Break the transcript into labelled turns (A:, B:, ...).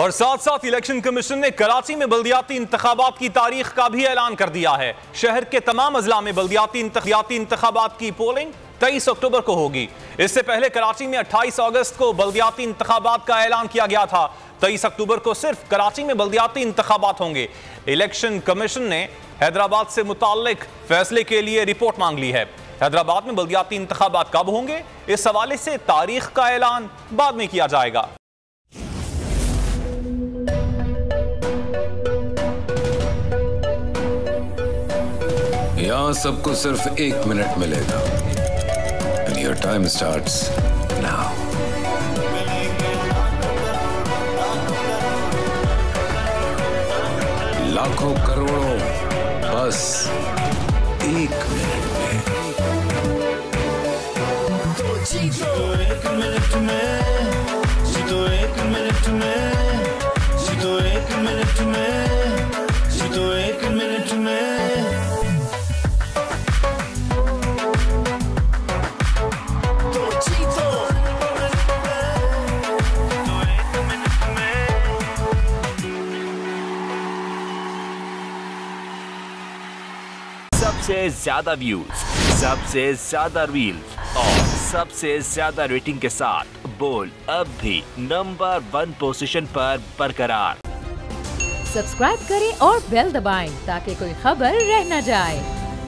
A: और साथ साथ इलेक्शन कमीशन ने कराची में बल्दियाती इंतखाबात की तारीख का भी ऐलान कर दिया है। शहर के तमाम अजला में बल्दियाती इंतखाबात की पोलिंग 23 अक्टूबर को होगी। इससे पहले कराची में 28 अगस्त को बल्दियाती इंतखाबात का ऐलान किया गया था। 23 अक्टूबर को सिर्फ कराची में बल्दियाती इंतखाबात होंगे। इलेक्शन कमीशन ने हैदराबाद से मुताल्लिक फैसले के लिए रिपोर्ट मांग ली है। हैदराबाद में बल्दियाती इंतखाबात कब होंगे, इस हवाले से तारीख का ऐलान बाद में किया जाएगा।
B: यहां सबको सिर्फ 1 मिनट मिलेगा। And your time starts now. लाखों करोड़ों बस 1 मिनट में।
C: जीतो 1 मिनट में, जीतो 1 मिनट में, जीतो 1 मिनट में, जीतो 1 मिनट में।
D: सबसे ज्यादा व्यूज, सबसे ज्यादा रील्स और सबसे ज्यादा रेटिंग के साथ बोल अब भी नंबर 1 पोजीशन पर बरकरार।
E: सब्सक्राइब करें और बेल दबाएं ताकि कोई खबर रह न जाए।